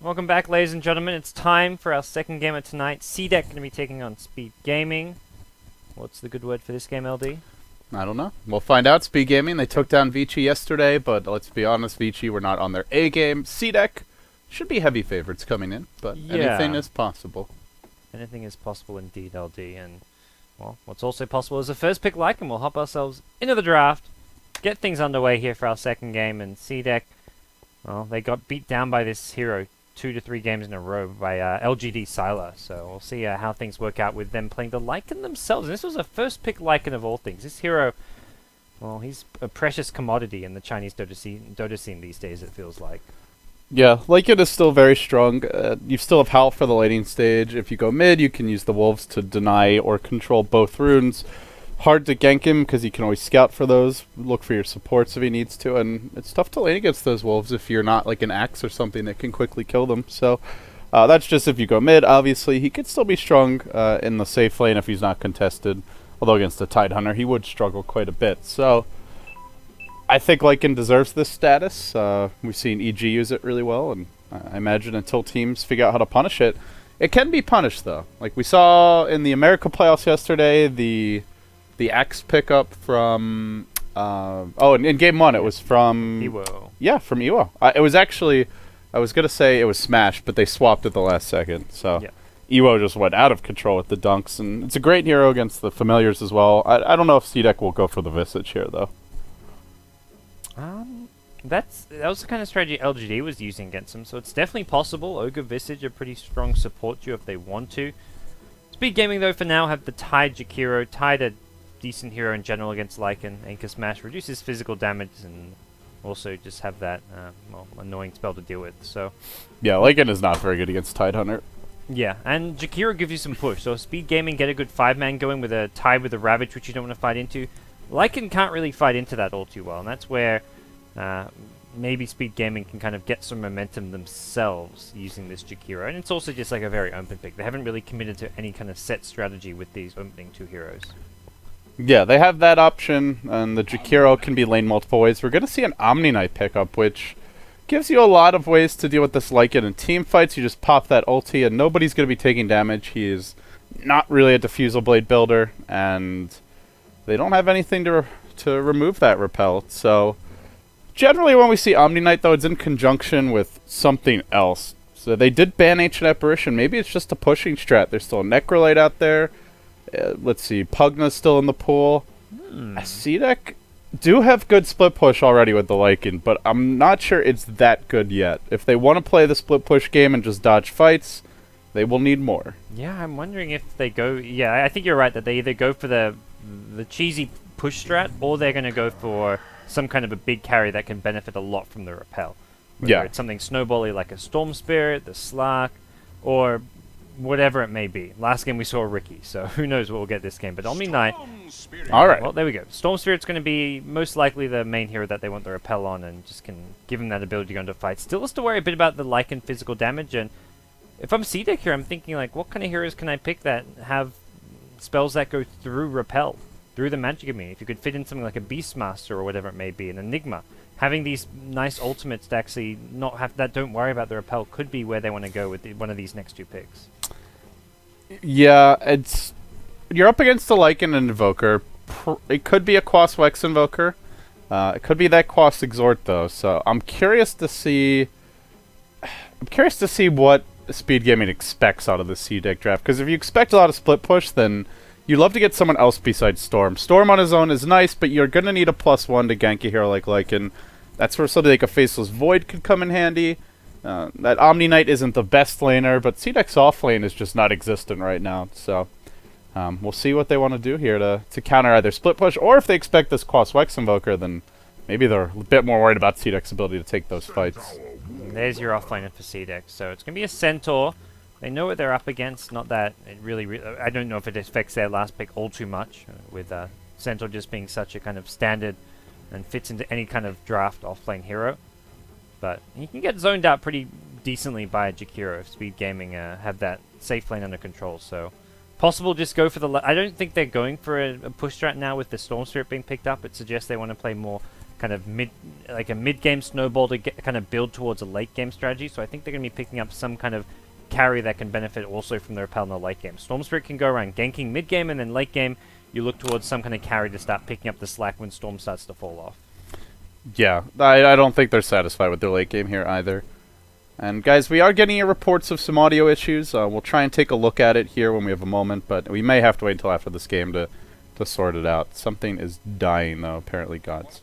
Welcome back, ladies and gentlemen. It's time for our second game of tonight. cdec going to be taking on Speed Gaming. What's the good word for this game, LD? I don't know. We'll find out. Speed Gaming, they took down Vici yesterday, but let's be honest, Vici were not on their A game. cdec should be heavy favorites coming in, but anything is possible. Anything is possible indeed, LD. And, well, what's also possible is the first pick like, and we'll hop ourselves into the draft, get things underway here for our second game, and cdec, well, they got beat down by this hero 2 to 3 games in a row by lgd.cdec, so we'll see how things work out with them playing the Lycan themselves. And this was a first pick Lycan of all things. This hero, well, he's a precious commodity in the Chinese Dota scene these days, it feels like. Yeah, Lycan is still very strong. You still have Howl for the laning stage. If you go mid, you can use the Wolves to deny or control both runes. Hard to gank him because he can always scout for those, look for your supports if he needs to, and it's tough to lane against those Wolves if you're not like an Axe or something that can quickly kill them. So that's just if you go mid. Obviously, he could still be strong in the safe lane if he's not contested, although against a Tidehunter he would struggle quite a bit. So I think Lycan deserves this status. We've seen EG use it really well, and I imagine until teams figure out how to punish it, it can be punished though. Like we saw in the America playoffs yesterday, the Axe pickup from in game 1 it was from Ewo. Yeah, from Ewo. It was actually, I was gonna say it was Smash, but they swapped at the last second. So yeah. Ewo just went out of control with the dunks, and it's a great hero against the familiars as well. I don't know if cdec will go for the Visage here though. That was the kind of strategy LGD was using against him, so it's definitely possible. Ogre Visage are pretty strong support you if they want to. Speed Gaming though for now have the Tide Jakiro, Tide a decent hero in general against Lycan. Anchor Smash reduces physical damage and also just have that annoying spell to deal with. So yeah, Lycan is not very good against Tidehunter. Yeah, and Jakiro gives you some push. So Speed Gaming get a good 5-man going with a Tide with a Ravage, which you don't want to fight into. Lycan can't really fight into that all too well, and that's where maybe Speed Gaming can kind of get some momentum themselves using this Jakiro. And it's also just like a very open pick. They haven't really committed to any kind of set strategy with these opening 2 heroes. Yeah, they have that option, and the Jakiro can be laned multiple ways. We're going to see an Omni Knight pickup, which gives you a lot of ways to deal with this Lycan in team fights. You just pop that ulti, and nobody's going to be taking damage. He is not really a Diffusal Blade builder, and they don't have anything to remove that repel. So generally when we see Omni Knight, though, it's in conjunction with something else. So they did ban Ancient Apparition. Maybe it's just a pushing strat. There's still a Necrolite out there. Let's see, Pugna's still in the pool. cdec do have good split push already with the Lycan, but I'm not sure it's that good yet. If they want to play the split push game and just dodge fights, they will need more. Yeah, I'm wondering if they go... Yeah, I think you're right that they either go for the cheesy push strat, or they're going to go for some kind of a big carry that can benefit a lot from the repel. Whether it's something snowbally like a Storm Spirit, the Slark, or whatever it may be. Last game we saw Ricky, so who knows what we'll get this game. But Omni Knight... Alright. Well, there we go. Storm Spirit's going to be most likely the main hero that they want the repel on, and just can give him that ability to go into fight. Still has to worry a bit about the Lycan physical damage, and if I'm cdec here, I'm thinking, like, what kind of heroes can I pick that have spells that go through repel, through the magic of me? If you could fit in something like a Beastmaster or whatever it may be, an Enigma, having these nice ultimates to actually not have that, don't worry about the repel, could be where they want to go with one of these next 2 picks. Yeah, you're up against the Lycan and Invoker. It could be a Quas Wex Invoker. It could be that Quas Exhort though. So I'm curious to see what Speed Gaming expects out of the cdec draft. Because if you expect a lot of split push, then you'd love to get someone else besides Storm. Storm on his own is nice, but you're gonna need a +1 to gank a hero like Lycan. That's where something like a Faceless Void could come in handy. That Omni Knight isn't the best laner, but cdec's off lane is just not existent right now. So we'll see what they want to do here to counter either split push, or if they expect this Quas Wex Invoker, then maybe they're a bit more worried about cdec's ability to take those fights. There's your offlaner for cdec. So it's going to be a Centaur. They know what they're up against. Not that it really I don't know if it affects their last pick all too much, with Centaur just being such a kind of standard and fits into any kind of draft offlane hero. But you can get zoned out pretty decently by a Jakiro if Speed Gaming have that safe lane under control. So possible just go for the... I don't think they're going for a push strat now with the Storm Spirit being picked up. It suggests they want to play more kind of like a mid-game snowball to kind of build towards a late-game strategy. So I think they're going to be picking up some kind of carry that can benefit also from the repel in the late game. Storm Spirit can go around ganking mid-game, and then late game you look towards some kind of carry to start picking up the slack when Storm starts to fall off. Yeah, I don't think they're satisfied with their late game here either. And guys, we are getting reports of some audio issues. We'll try and take a look at it here when we have a moment, but we may have to wait until after this game to sort it out. Something is dying though, apparently, GoDz.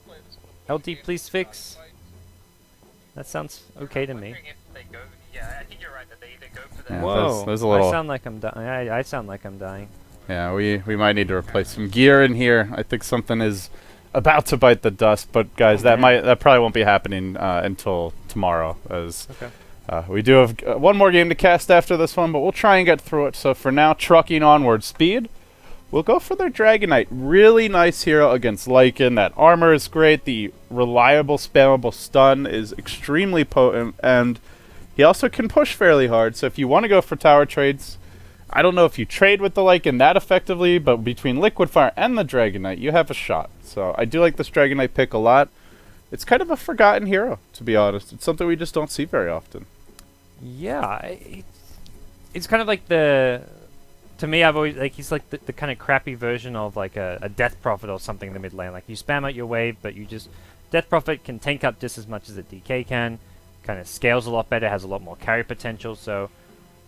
LD, please fix. That sounds okay to me. Yeah, I think you're right that they either go for the... Yeah, Whoa, there's a little... I sound like I'm dying. I sound like I'm dying. Yeah, we might need to replace some gear in here. I think something is about to bite the dust, but guys, that probably won't be happening until tomorrow, as we do have one more game to cast after this one, but we'll try and get through it. So for now, trucking onward. Speed, we'll go for their Dragonite. Really nice hero against Lycan. That armor is great. The reliable, spammable stun is extremely potent, and he also can push fairly hard. So if you want to go for tower trades, I don't know if you trade with the Lycan that effectively, but between Liquid Fire and the Dragonite, you have a shot. So I do like this Dragonite pick a lot. It's kind of a forgotten hero, to be honest. It's something we just don't see very often. Yeah, it's kind of like the... To me, I've always... like he's like the kind of crappy version of like a Death Prophet or something in the mid lane. Like you spam out your wave, but you just... Death Prophet can tank up just as much as a DK can. Kind of scales a lot better, has a lot more carry potential, so...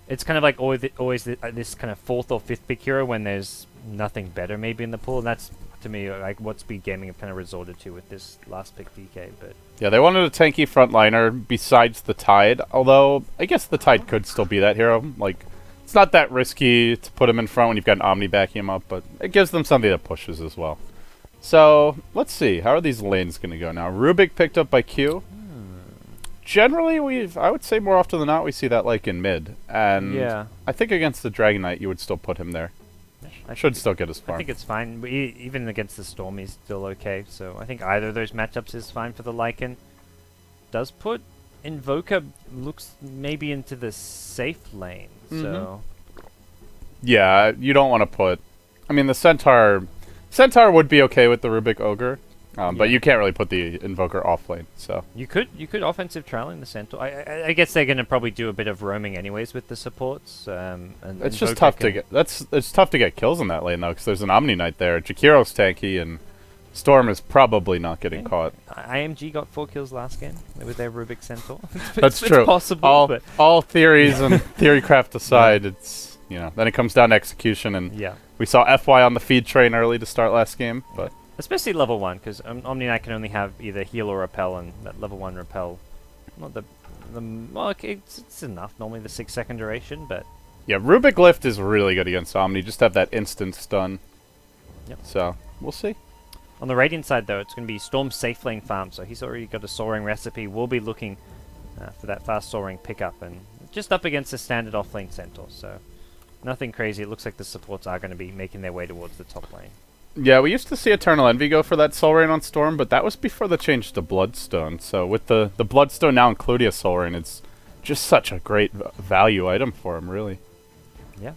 It's kind of like always this kind of 4th or 5th pick hero when there's nothing better maybe in the pool. And that's, to me, like what Speed Gaming have kind of resorted to with this last pick DK. But yeah, they wanted a tanky frontliner besides the Tide, although I guess the Tide could still be that hero. Like, it's not that risky to put him in front when you've got an Omni backing him up, but it gives them something that pushes as well. So, let's see. How are these lanes going to go now? Rubik picked up by Q. Generally, I would say more often than not, we see that like in mid. And yeah. I think against the Dragonite, you would still put him there. I Should still get his farm. I think it's fine. Even against the Storm, he's still okay. So I think either of those matchups is fine for the Lycan. Does put Invoker, looks maybe into the safe lane. So yeah, you don't want to put... I mean, the Centaur would be okay with the Rubik Ogre. But you can't really put the Invoker off lane, so... You could offensive trailing the Centaur. I guess they're going to probably do a bit of roaming anyways with the supports. And it's just tough to get... It's tough to get kills in that lane, though, because there's an Omni Knight there. Jakiro's tanky, and Storm is probably not getting caught. IMG got 4 kills last game with their Rubik Centaur. That's true. It's possible, all theories and theorycraft aside, it's... You know, then it comes down to execution, and we saw FY on the feed train early to start last game, but... Especially level 1, because Omni Knight can only have either heal or repel, and that level 1 repel, not well, okay, it's enough. Normally the 6-second duration, but... Yeah, Rubik Lift is really good against Omni, just have that instant stun. Yep. So, we'll see. On the Radiant side, though, it's going to be Storm's safe lane farm, so he's already got a soaring recipe. We'll be looking for that fast soaring pickup, and just up against the standard off-lane Centaur, so nothing crazy. It looks like the supports are going to be making their way towards the top lane. Yeah, we used to see Eternal Envy go for that Soul Rain on Storm, but that was before the change to Bloodstone. So with the Bloodstone now including a Soul Rain, it's just such a great value item for him, really. Yeah.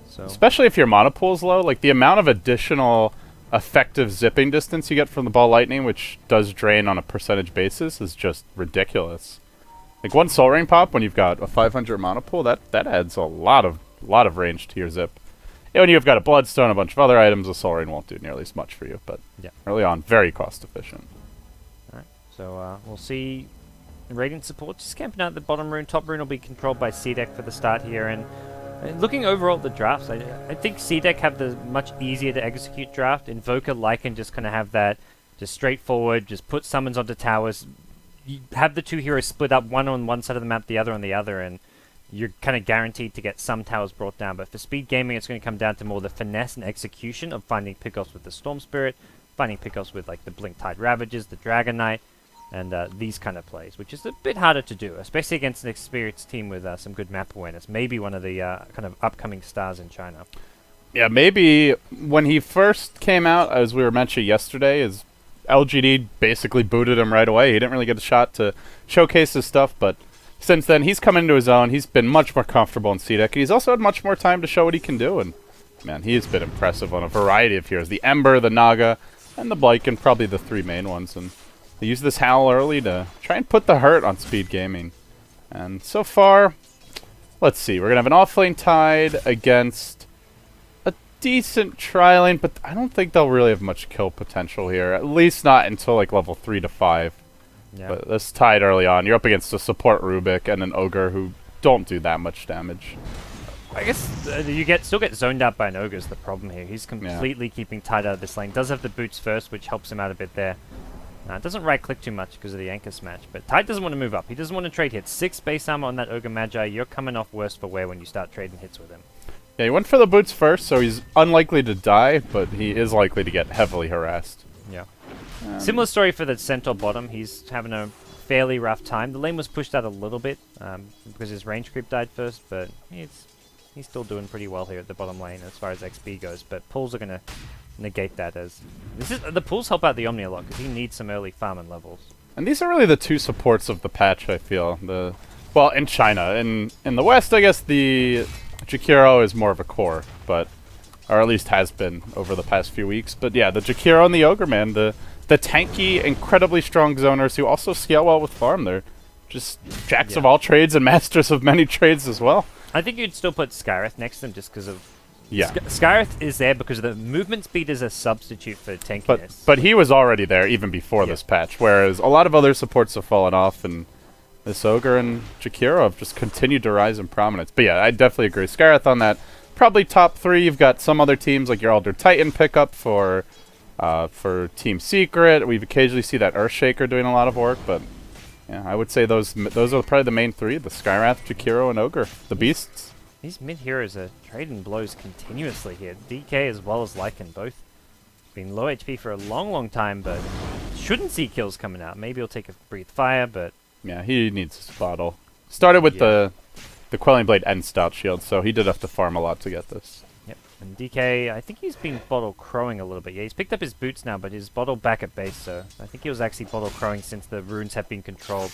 So especially if your mana pool's low, like the amount of additional effective zipping distance you get from the Ball Lightning, which does drain on a percentage basis, is just ridiculous. Like one Soul Rain pop when you've got a 500 mana pool, that adds a lot of range to your zip. When you've got a Bloodstone, a bunch of other items, a Soul Rain won't do nearly as much for you, but early on, very cost efficient. Alright, so we'll see Radiant support just camping out the bottom rune. Top rune will be controlled by cdec for the start here, and looking overall at the drafts, I think cdec have the much easier to execute draft. Invoker, Lycan just kind of have that just straightforward, just put summons onto towers. You have the two heroes split up, one on one side of the map, the other on the other, and you're kind of guaranteed to get some towers brought down. But for Speed Gaming, it's going to come down to more the finesse and execution of finding pickoffs with the Storm Spirit, finding pickoffs with like the Blink Tide Ravages, the Dragon Knight, and these kind of plays, which is a bit harder to do, especially against an experienced team with some good map awareness. Maybe one of the kind of upcoming stars in China. Yeah, maybe when he first came out, as we were mentioning yesterday, is LGD basically booted him right away. He didn't really get a shot to showcase his stuff, but since then, he's come into his own. He's been much more comfortable in cdec, and he's also had much more time to show what he can do. And man, he has been impressive on a variety of heroes. The Ember, the Naga, and the Blyken, probably the 3 main ones. And they use this Howl early to try and put the hurt on Speed Gaming. And so far, let's see. We're going to have an off-lane Tide against a decent tri-lane, but I don't think they'll really have much kill potential here. At least not until like level 3 to 5. Yeah. But this Tide early on, you're up against a support Rubik and an Ogre who don't do that much damage. I guess still get zoned out by an Ogre is the problem here. He's completely keeping Tide out of this lane. Does have the boots first, which helps him out a bit there. It doesn't right-click too much because of the anchor smash, but Tide doesn't want to move up. He doesn't want to trade hits. 6 base armor on that Ogre Magi. You're coming off worse for wear when you start trading hits with him. Yeah, he went for the boots first, so he's unlikely to die, but he is likely to get heavily harassed. Yeah. Similar story for the Centaur bottom. He's having a fairly rough time. The lane was pushed out a little bit because his range creep died first, but he's still doing pretty well here at the bottom lane as far as XP goes. But pulls are going to negate that as the pulls help out the Omni a lot because he needs some early farm and levels. And these are really the 2 supports of the patch, I feel. Well, in China. In the West, I guess the Jakiro is more of a core, but or at least has been over the past few weeks. But yeah, the Jakiro and the Ogre, man, the tanky, incredibly strong zoners who also scale well with farm. They're just jacks of all trades and masters of many trades as well. I think you'd still put Skyreth next to them just because of... Yeah. Skyreth is there because of the movement speed is a substitute for tankiness. But he was already there even before this patch, whereas a lot of other supports have fallen off, and this Ogre and Jakiro have just continued to rise in prominence. But yeah, I definitely agree. Skyreth on that, probably top 3. You've got some other teams like your Elder Titan pickup for Team Secret. We occasionally see that Earthshaker doing a lot of work, but yeah, I would say those are probably the main 3, the Skywrath, Jakiro, and Ogre, the beasts. These mid-heroes are trading blows continuously here. DK as well as Lycan, both been low HP for a long time, but shouldn't see kills coming out. Maybe he'll take a Breathe Fire, but... Yeah, he needs his bottle. Started with the Quelling Blade and Stout Shield, so he did have to farm a lot to get this. Yep, and DK, I think he's been bottle crowing a little bit. Yeah, he's picked up his boots now, but his bottle back at base, so I think he was actually bottle crowing since the runes have been controlled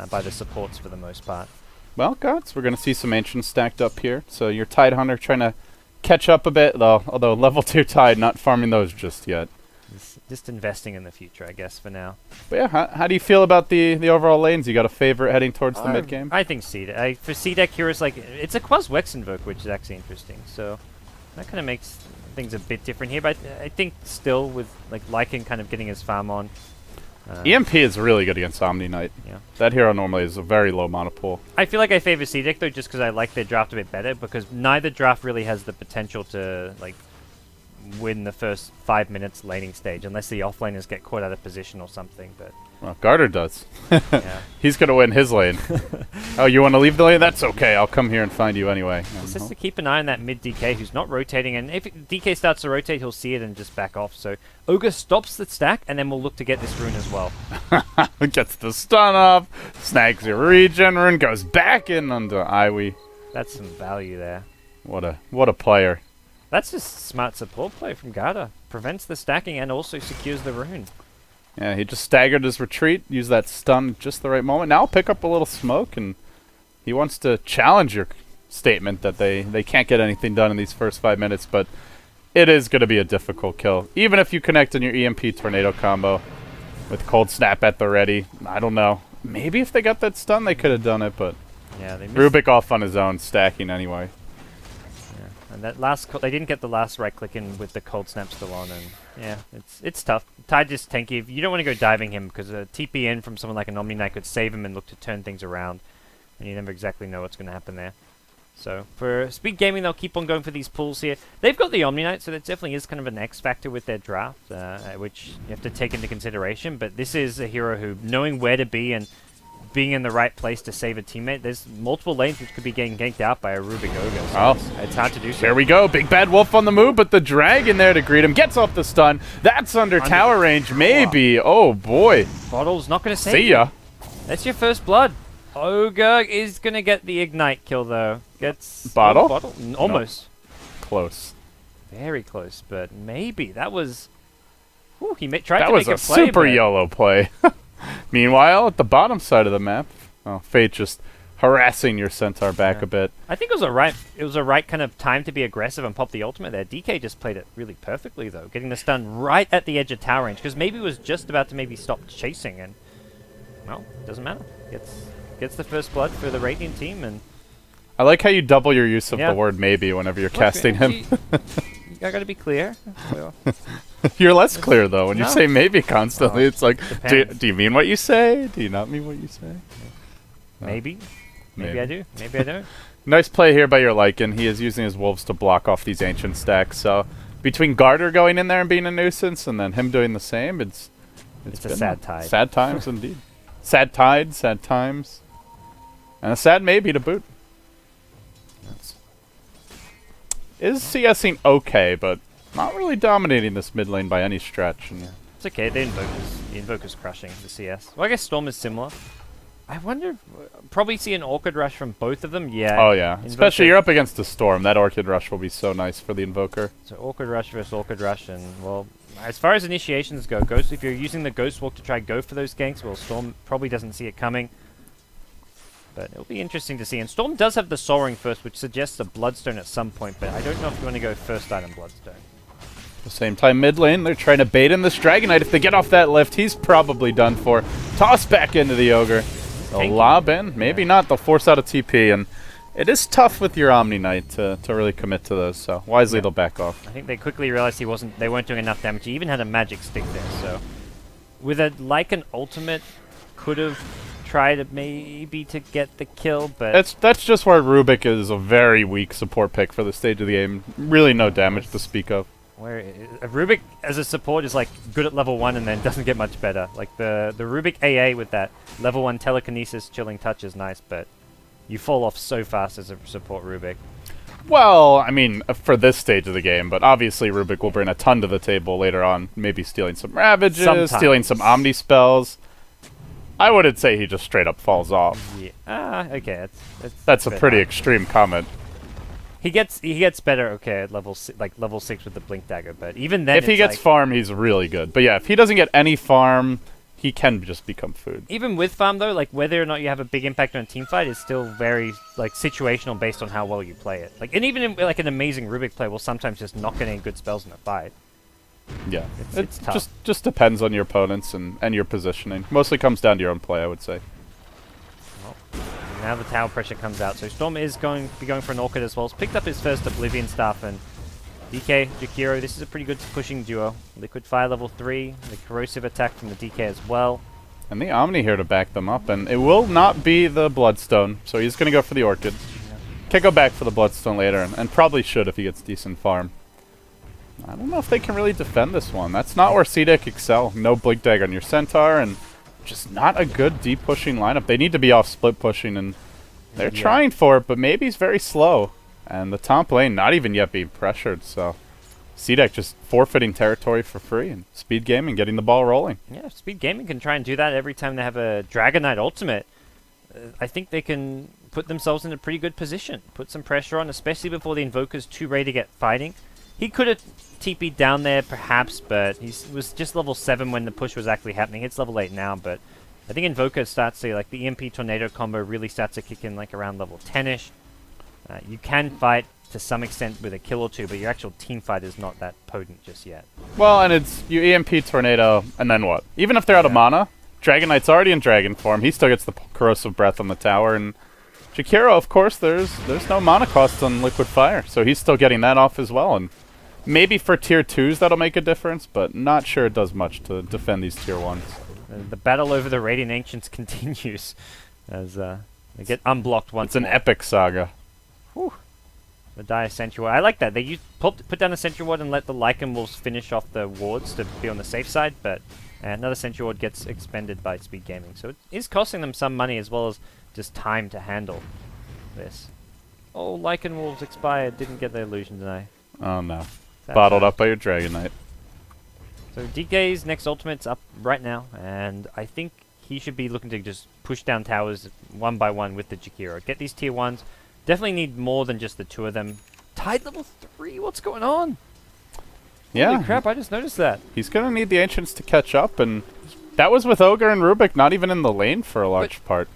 by the supports for the most part. Well, GoDz, we're going to see some Ancients stacked up here. So your Tide Hunter trying to catch up a bit, though. Although level 2 Tide, not farming those just yet. Just investing in the future, I guess, for now. But yeah, how do you feel about the overall lanes? You got a favorite heading towards the mid game? I think C-Deck. For C-Deck, heroes like... It's a Quas Wex Invoke, which is actually interesting. So that kind of makes things a bit different here. But I think still with like Lycan kind of getting his farm on... EMP is really good against Omni Knight. Yeah. That hero normally is a very low mana pool. I feel like I favor C-Deck though, just because I like their draft a bit better, because neither draft really has the potential to like win the first 5 minutes laning stage, unless the offlaners get caught out of position or something. But well, Garter does. yeah. He's gonna win his lane. Oh, you want to leave the lane? That's okay. I'll come here and find you anyway. Just to keep an eye on that mid DK who's not rotating, and if DK starts to rotate, he'll see it and just back off. So Ogre stops the stack, and then we'll look to get this rune as well. Gets the stun off, snags your regen rune, goes back in onto Iwi. That's some value there. What a player. That's just smart support play from Garda. Prevents the stacking and also secures the rune. Yeah, he just staggered his retreat, used that stun at just the right moment. Now pick up a little smoke, and he wants to challenge your statement that they can't get anything done in these first 5 minutes, but it is going to be a difficult kill. Even if you connect in your EMP Tornado combo with Cold Snap at the ready, I don't know. Maybe if they got that stun, they could have done it, but yeah, they missed. Rubik off on his own, stacking anyway. And that last, they didn't get the last right click in with the Cold Snap still on, and yeah, it's tough. Tide just tanky. You don't want to go diving him because a TP in from someone like an Omni Knight could save him and look to turn things around, and you never exactly know what's going to happen there. So for Speed Gaming, they'll keep on going for these pulls here. They've got the Omni Knight, so that definitely is kind of an X factor with their draft, which you have to take into consideration. But this is a hero who, knowing where to be and being in the right place to save a teammate, there's multiple lanes which could be getting ganked out by a Rubik Ogre. So it's hard to do so. Here we go. Big Bad Wolf on the move, but the Dragon there to greet him. Gets off the stun. That's under tower range, maybe. Oh, boy. Bottle's not going to save See ya. That's your first blood. Ogre is going to get the Ignite kill, though. Gets... Bottle? Bottle? Almost. Nope. Close. Very close, but maybe. That was... Ooh, he tried to make a play. That was a super YOLO play. Meanwhile, at the bottom side of the map, Fate just harassing your Centaur back a bit. I think it was a right kind of time to be aggressive and pop the ultimate there. DK just played it really perfectly though, getting the stun right at the edge of tower range, because maybe it was just about to maybe stop chasing, and well, doesn't matter. Gets the first blood for the Radiant team, and I like how you double your use of the word maybe whenever you're casting him. I gotta be clear. You're less clear though when you say maybe constantly. Well, it's like, do you mean what you say? Do you not mean what you say? Maybe. Maybe I do. Maybe I don't. Nice play here by your Lycan. He is using his wolves to block off these ancient stacks. So between Garter going in there and being a nuisance, and then him doing the same, it's a sad tide. Sad times indeed. Sad tide, sad times, and a sad maybe to boot. Is CSing okay, but not really dominating this mid lane by any stretch. And it's okay. The Invoker's crushing the CS. Well, I guess Storm is similar. I wonder, probably see an Orchid Rush from both of them. Yeah. Oh yeah, especially you're up against the Storm. That Orchid Rush will be so nice for the Invoker. So Orchid Rush versus Orchid Rush, and well, as far as initiations go, Ghost. If you're using the Ghost Walk to try go for those ganks, well, Storm probably doesn't see it coming. But it'll be interesting to see. And Storm does have the Soaring first, which suggests a Bloodstone at some point, but I don't know if you want to go first item Bloodstone. At the same time, mid lane, they're trying to bait in this Dragon Knight. If they get off that lift, he's probably done for. Toss back into the Ogre. They'll lob in. Maybe not. They'll force out a TP. And it is tough with your Omni Knight to really commit to those. So wisely, they'll back off. I think they quickly realized they weren't doing enough damage. He even had a magic stick there. So with a Lycan ultimate, could have tried maybe to get the kill, but that's just where Rubik is a very weak support pick for the stage of the game. Really no damage to speak of. Where Rubik as a support is like good at level 1 and then doesn't get much better. Like the Rubik AA with that level 1 telekinesis chilling touch is nice, but you fall off so fast as a support Rubik. Well, I mean, for this stage of the game, but obviously Rubik will bring a ton to the table later on. Maybe stealing some Ravages, Sometimes. Stealing some Omni spells. I wouldn't say he just straight up falls off. Yeah. Okay. That's a pretty extreme comment. He gets better. Okay, at level 6 with the Blink Dagger, but even then, if he gets farm, he's really good. But yeah, if he doesn't get any farm, he can just become food. Even with farm though, like whether or not you have a big impact on a team fight is still very like situational based on how well you play it. Like, and even in, like an amazing Rubik play will sometimes just not get any good spells in a fight. Yeah, it's tough. just depends on your opponents and your positioning. Mostly comes down to your own play, I would say. Well, now the tower pressure comes out, so Storm is going to be going for an Orchid as well. He's picked up his first Oblivion Staff, and DK, Jakiro, this is a pretty good pushing duo. Liquid Fire level 3, the corrosive attack from the DK as well. And the Omni here to back them up, and it will not be the Bloodstone, so he's going to go for the Orchid. Can go back for the Bloodstone later, and probably should if he gets decent farm. I don't know if they can really defend this one. That's not where cdec excel. No Blink Dagger on your Centaur, and just not a good deep pushing lineup. They need to be off split pushing, and they're trying for it, but maybe he's very slow. And the top lane not even yet being pressured, so cdec just forfeiting territory for free, and Speed Gaming getting the ball rolling. Yeah, Speed Gaming can try and do that every time they have a Dragon Knight ultimate. I think they can put themselves in a pretty good position. Put some pressure on, especially before the Invoker's too ready to get fighting. He could have TP'd down there, perhaps, but he was just level 7 when the push was actually happening. It's level 8 now, but I think Invoker starts to, like, the EMP Tornado combo really starts to kick in, like, around level 10-ish. You can fight to some extent with a kill or two, but your actual team fight is not that potent just yet. Well, and it's you EMP Tornado, and then what? Even if they're out of mana, Dragon Knight's already in Dragon form. He still gets the Corrosive Breath on the tower, and Jakiro, of course, there's no mana cost on Liquid Fire, so he's still getting that off as well, and maybe for tier 2s that'll make a difference, but not sure it does much to defend these tier 1s. The battle over the Radiant Ancients continues as they get unblocked once It's an more. epic saga. Whew. The Dire Sentry Ward. I like that. They put down a Sentry Ward and let the Lycan Wolves finish off the wards to be on the safe side, but another Sentry Ward gets expended by Speed Gaming. So it is costing them some money as well as just time to handle this. Oh, Lycan Wolves expired. Didn't get the illusion tonight. Oh no. Bottled up by your Dragon Knight. So DK's next ultimate's up right now, and I think he should be looking to just push down towers one by one with the Jakiro. Get these tier 1s. Definitely need more than just the 2 of them. Tied level 3? What's going on? Yeah. Holy crap, I just noticed that. He's going to need the Ancients to catch up, and that was with Ogre and Rubik not even in the lane for a large part.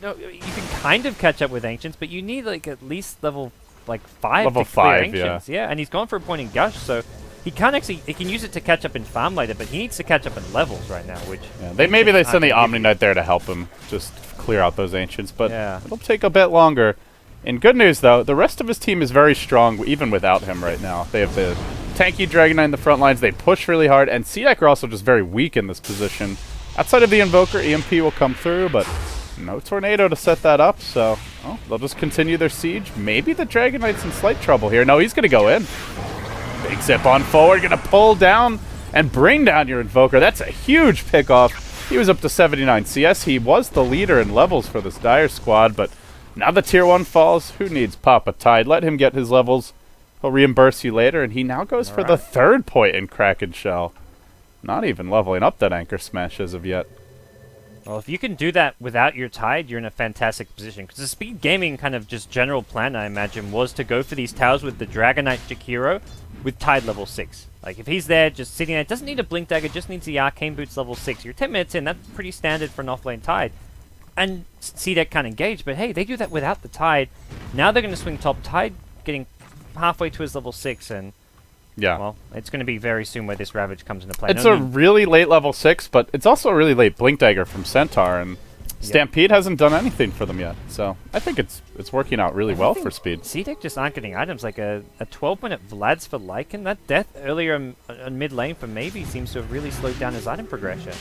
no, you can kind of catch up with Ancients, but you need like at least level like 5 Level to clear 5, Ancients. Yeah, and he's gone for a point in Gush, so he can't actually. He can use it to catch up in farm later, but he needs to catch up in levels right now. Which maybe they Ancients send the aren't Omni gonna Knight there to help him just clear out those Ancients, but Yeah. it'll take a bit longer. In good news, though, the rest of his team is very strong, even without him right now. They have the tanky Dragon Knight in the front lines. They push really hard, and cdec are also just very weak in this position. Outside of the Invoker, EMP will come through, but no Tornado to set that up, so they'll just continue their siege. Maybe the Dragon Knight's in slight trouble here. No, he's going to go in. Big zip on forward, going to pull down and bring down your Invoker. That's a huge pickoff. He was up to 79 CS. He was the leader in levels for this Dire squad, but now the tier 1 falls. Who needs Papa Tide? Let him get his levels. He'll reimburse you later, and he now goes for the 3rd point in Kraken Shell. Not even leveling up that Anchor Smash as of yet. Well, if you can do that without your Tide, you're in a fantastic position. Because the Speed Gaming kind of just general plan, I imagine, was to go for these towers with the Dragon Knight Jakiro with Tide level 6. Like, if he's there, just sitting there, doesn't need a Blink Dagger, just needs the Arcane Boots level 6. You're 10 minutes in, that's pretty standard for an offlane Tide. And cdec can't engage, but hey, they do that without the Tide. Now they're going to swing top Tide, getting halfway to his level 6, and well, it's going to be very soon where this Ravage comes into play. It's a really late level 6, but it's also a really late Blink Dagger from Centaur, and Stampede hasn't done anything for them yet. So I think it's working out really well for Speed. cdec just aren't getting items, like a 12-minute Vlad's for Lycan. That death earlier in mid lane for Maybe seems to have really slowed down his item progression.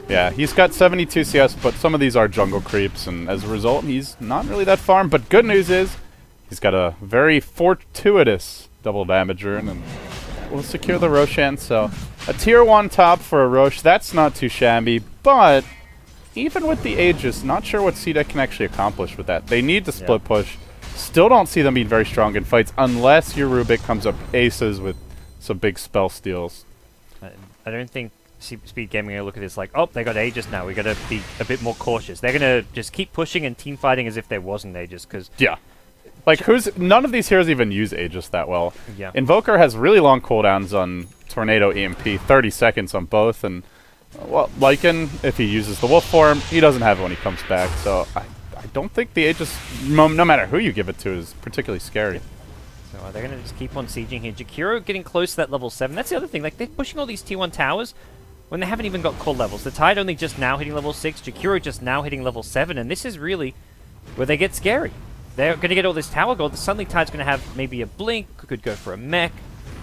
Yeah, he's got 72 CS, but some of these are jungle creeps, and as a result, he's not really that farm. But good news is, he's got a very fortuitous double damage rune, and will secure the Roshan. So a tier 1 top for a Rosh, that's not too shabby, but even with the Aegis, not sure what cdec can actually accomplish with that. They need to split push. Still don't see them being very strong in fights unless your Rubik comes up aces with some big spell steals. I don't think Speed Gaming will look at this like, oh, they got Aegis now, we got to be a bit more cautious. They're going to just keep pushing and team fighting as if there wasn't Aegis, because like, none of these heroes even use Aegis that well. Yeah. Invoker has really long cooldowns on Tornado EMP, 30 seconds on both, and well, Lycan, if he uses the wolf form, he doesn't have it when he comes back, so I don't think the Aegis, no matter who you give it to, is particularly scary. So they're going to just keep on sieging here. Jakiro getting close to that level 7. That's the other thing, like, they're pushing all these T1 towers when they haven't even got core levels. The Tide only just now hitting level 6, Jakiro just now hitting level 7, and this is really where they get scary. They're going to get all this tower gold. Suddenly Tide's going to have maybe a Blink, could go for a mech.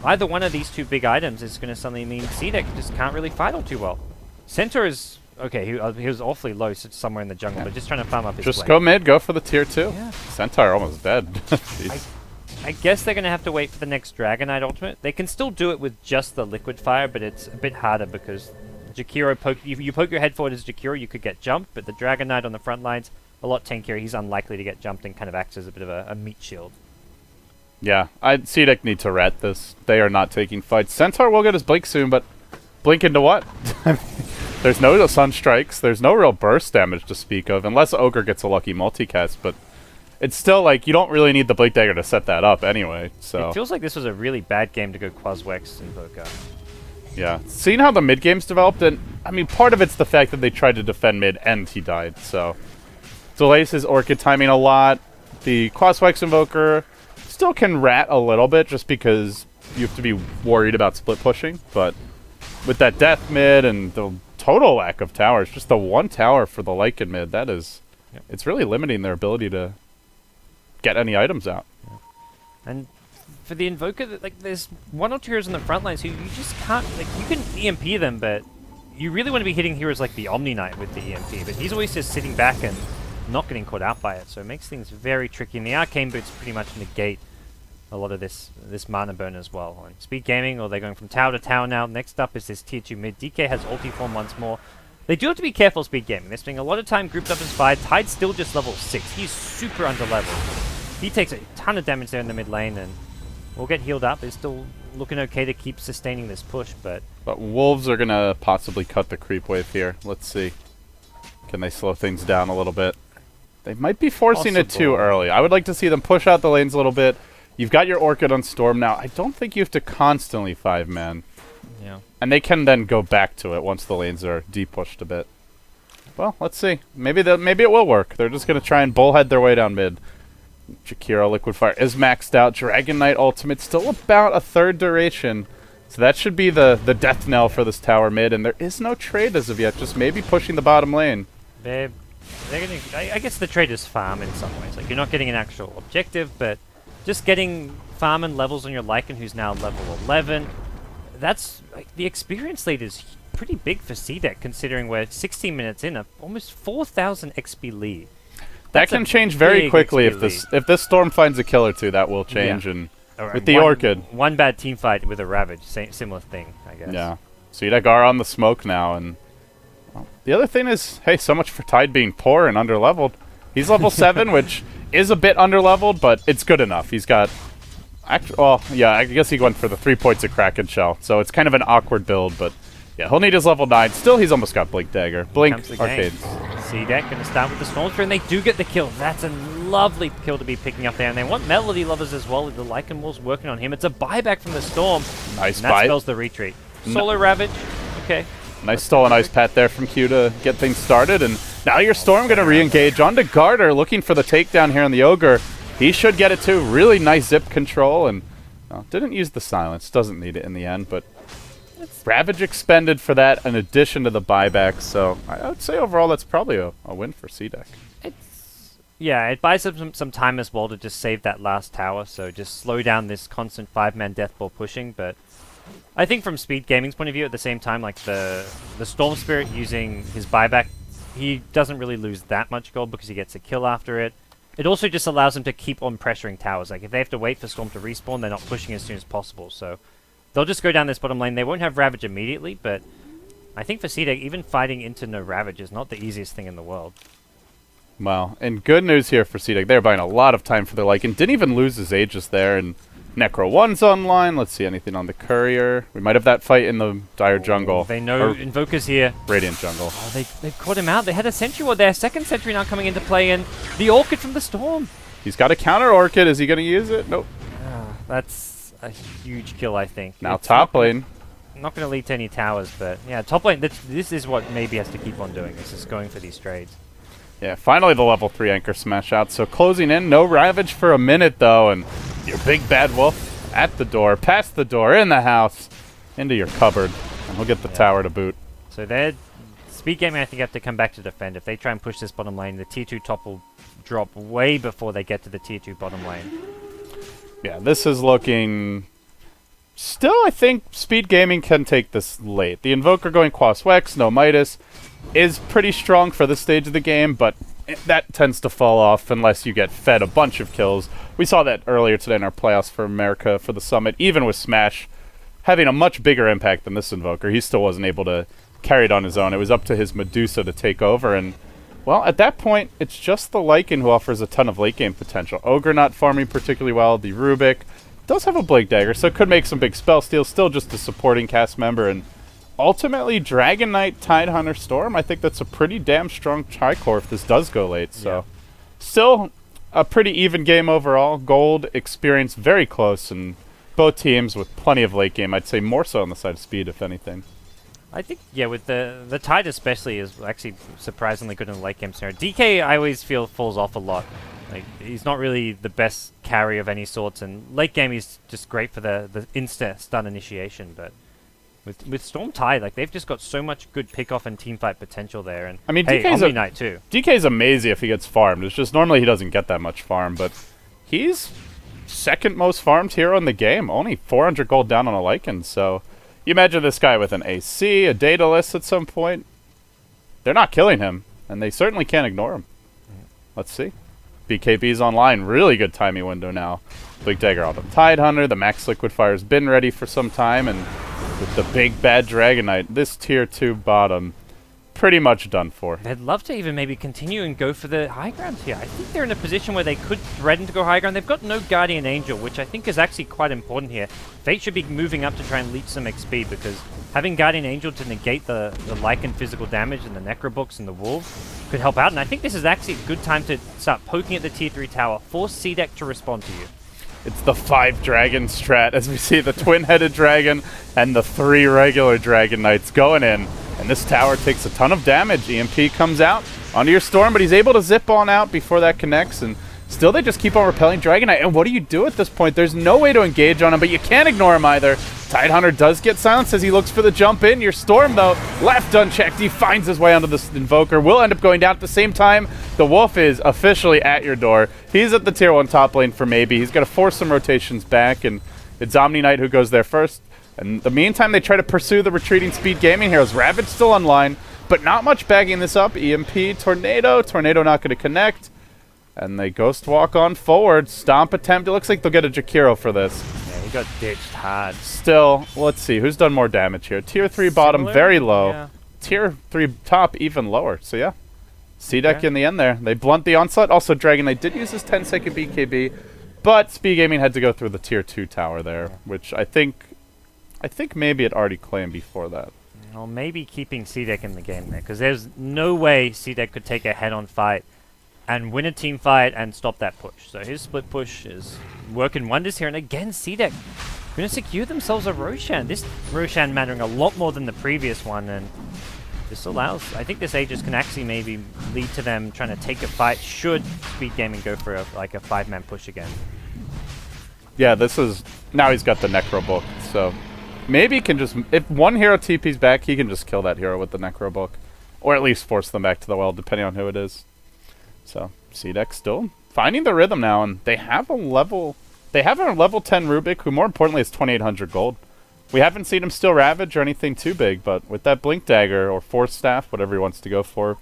Either one of these two big items is going to suddenly mean cdec just can't really fight all too well. Centaur is... Okay, he was awfully low somewhere in the jungle, but just trying to farm up his Just blade. go mid, go for the tier 2. Yeah. Centaur almost dead. I guess they're going to have to wait for the next Dragon Knight ultimate. They can still do it with just the Liquid Fire, but it's a bit harder because Jakiro if you poke your head forward as Jakiro, you could get jumped, but the Dragon Knight on the front lines, a lot tankier. He's unlikely to get jumped and kind of acts as a bit of a meat shield. Yeah, cdec need to rat this. They are not taking fights. Centaur will get his Blink soon, but Blink into what? There's no Sun Strikes. There's no real burst damage to speak of, unless Ogre gets a lucky multicast, but it's still like you don't really need the Blink Dagger to set that up anyway. So it feels like this was a really bad game to go Quaswex Invoker. Yeah, seeing how the mid games developed, and I mean, part of it's the fact that they tried to defend mid and he died, so delays his Orchid timing a lot. The Quaswex Invoker still can rat a little bit just because you have to be worried about split pushing, but with that death mid and the total lack of towers, just the one tower for the Lycan mid, that is, it's really limiting their ability to get any items out. And for the Invoker, like, there's one or two heroes on the front lines who you just can't, like, you can EMP them, but you really want to be hitting heroes like the Omni Knight with the EMP, but he's always just sitting back and not getting caught out by it, so it makes things very tricky, and the Arcane Boots pretty much negate a lot of this mana burn as well. And Speed Gaming, or they're going from tower to tower now. Next up is this tier 2 mid. DK has ulti form once more. They do have to be careful, Speed Gaming. They're spending a lot of time grouped up as 5. Tide's still just level 6. He's super under-leveled. He takes a ton of damage there in the mid lane, and will get healed up. They're still looking okay to keep sustaining this push, but Wolves are going to possibly cut the creep wave here. Let's see. Can they slow things down a little bit? They might be forcing it too early. I would like to see them push out the lanes a little bit. You've got your Orchid on Storm now. I don't think you have to constantly 5-man. yeah. And they can then go back to it once the lanes are de-pushed a bit. well, let's see. Maybe it will work. They're just going to try and bullhead their way down mid. Jakiro Liquid Fire is maxed out. Dragon Knight ultimate still about a third duration. So that should be the death knell for this tower mid. And there is no trade as of yet. Just maybe pushing the bottom lane. They're getting, I guess the trade is farm in some ways. Like, you're not getting an actual objective, but just getting farm and levels on your Lycan, who's now level 11. That's, like, the experience lead is pretty big for CDEC, considering we're 16 minutes in, almost 4,000 XP lead. That can change very quickly if this storm finds a kill or two. That will change, and with the Orchid, one bad team fight with a Ravage, similar thing, I guess. Yeah, CDEC are on the smoke now, and well, the other thing is, hey, so much for Tide being poor and underleveled. He's level 7, which is a bit underleveled, but it's good enough. He's got, well, yeah, I guess he went for the 3 points of Kraken Shell, so it's kind of an awkward build, but yeah, he'll need his level 9. Still, he's almost got Blink Dagger. Blink, Arcades. CDEC going to start with the Storm Spear, and they do get the kill. That's a lovely kill to be picking up there, and they want Melody Lovers as well. The Lycan Wall's working on him. It's a buyback from the Storm. Nice and that spells the retreat. Solo Ravage. Okay. Nice stolen Ice Pat there from Q to get things started, and now your Storm going to re-engage onto Garter, looking for the takedown here on the Ogre. He should get it too. Really nice zip control, and well, didn't use the silence. Doesn't need it in the end, but Ravage expended for that in addition to the buyback, so I would say overall that's probably a win for CDEC. Yeah, it buys them some time as well to just save that last tower, so just slow down this constant 5-man deathball pushing, but I think from Speed Gaming's point of view, at the same time, like the Storm Spirit using his buyback, he doesn't really lose that much gold because he gets a kill after it. It also just allows him to keep on pressuring towers. Like, if they have to wait for Storm to respawn, they're not pushing as soon as possible, so they'll just go down this bottom lane. They won't have Ravage immediately, but I think for CDEC, even fighting into no Ravage is not the easiest thing in the world. Well, and good news here for CDEC. They're buying a lot of time for their Lycan. Didn't even lose his Aegis there, and Necro 1's online. Let's see anything on the Courier. We might have that fight in the Dire Jungle. They know Invoker's here. Radiant Jungle. Oh, they've caught him out. They had a Sentry Ward there. Second Sentry now coming into play, and the Orchid from the Storm. He's got a counter Orchid. Is he going to use it? Nope. That's a huge kill, I think. Now it's top lane. Not going to lead to any towers, but yeah, top lane, this is what maybe has to keep on doing. This is going for these trades. Yeah, finally the level 3 Anchor Smash out. So closing in, no Ravage for a minute though, and your big bad wolf at the door, past the door, in the house, into your cupboard, and we'll get the tower to boot. So they're Speed Gaming, I think, have to come back to defend. If they try and push this bottom lane, the tier 2 top will drop way before they get to the tier 2 bottom lane. Yeah, this is looking... Still, I think Speed Gaming can take this late. The Invoker going Quas Wex, no Midas, is pretty strong for this stage of the game, but that tends to fall off unless you get fed a bunch of kills. We saw that earlier today in our playoffs for America for the Summit, even with Smash having a much bigger impact than this Invoker. He still wasn't able to carry it on his own. It was up to his Medusa to take over, and well, at that point, it's just the Lycan who offers a ton of late game potential. Ogre not farming particularly well, the Rubik does have a Blink Dagger, so it could make some big spell steals, still just a supporting cast member, and ultimately, Dragon Knight, Tidehunter, Storm, I think that's a pretty damn strong tri-core if this does go late. So, still a pretty even game overall. Gold experience very close, and both teams with plenty of late game. I'd say more so on the side of Speed, if anything. I think, yeah, with the Tide especially is actually surprisingly good in the late game scenario. DK, I always feel, falls off a lot. Like, he's not really the best carry of any sorts, and late game he's just great for the insta-stun initiation, but with Storm Tide, like, they've just got so much good pick-off and teamfight potential there, and I mean, hey, DK's Omni Knight too. DK's amazing if he gets farmed. It's just normally he doesn't get that much farm, but he's second most farmed hero in the game. Only 400 gold down on a Lycan, so you imagine this guy with an AC, a Daedalus at some point. They're not killing him, and they certainly can't ignore him. Let's see. BKB's online. Really good timing window now. Blink Dagger out of Tidehunter. The Max Liquid Fire's been ready for some time, and with the big bad Dragon Knight, this tier 2 bottom pretty much done for. They'd love to even maybe continue and go for the high ground here. I think they're in a position where they could threaten to go high ground. They've got no Guardian Angel, which I think is actually quite important here. Fate should be moving up to try and leech some XP, because having Guardian Angel to negate the Lycan physical damage and the Necrobooks and the Wolves could help out. And I think this is actually a good time to start poking at the tier 3 tower. Force CDEC to respond to you. It's the 5 dragon strat, as we see the twin-headed dragon and the 3 regular Dragon Knights going in. And this tower takes a ton of damage. EMP comes out onto your Storm, but he's able to zip on out before that connects, and still they just keep on repelling Dragonite. And what do you do at this point? There's no way to engage on him, but you can't ignore him either. Tidehunter does get silenced as he looks for the jump in. Your Storm, though, left unchecked. He finds his way onto this Invoker. Will end up going down at the same time. The Wolf is officially at your door. He's at the tier 1 top lane for maybe. He's going to force some rotations back, and it's Omni Knight who goes there first. In the meantime, they try to pursue the retreating Speed Gaming heroes. Ravage still online, but not much bagging this up. EMP, Tornado. Tornado not going to connect. And they Ghost Walk on forward. Stomp attempt. It looks like they'll get a Jakiro for this. Yeah, he got ditched hard. Still, let's see. Who's done more damage here? Tier 3 bottom, Similar? very low. Yeah. Tier 3 top, even lower. So yeah, CDEC in the end there. They blunt the onslaught. Also, Dragonite did use his 10-second BKB, but Speed Gaming had to go through the Tier 2 tower there, which I think maybe it already claimed before that. Or maybe keeping CDEC in the game there, because there's no way CDEC could take a head-on fight and win a team fight and stop that push. So his split push is working wonders here, and again CDEC going to secure themselves a Roshan. This Roshan mattering a lot more than the previous one, and this allows, I think this Aegis can actually maybe lead to them trying to take a fight should Speed Gaming go for a 5-man push again. Yeah, this is, now he's got the Necro Book, so maybe he can just, if one hero TP's back, he can just kill that hero with the Necro Book. Or at least force them back to the well, depending on who it is. So, CDEC still finding the rhythm now, and they have a level 10 Rubik, who more importantly is 2,800 gold. We haven't seen him steal Ravage or anything too big, but with that Blink Dagger or Force Staff, whatever he wants to go for,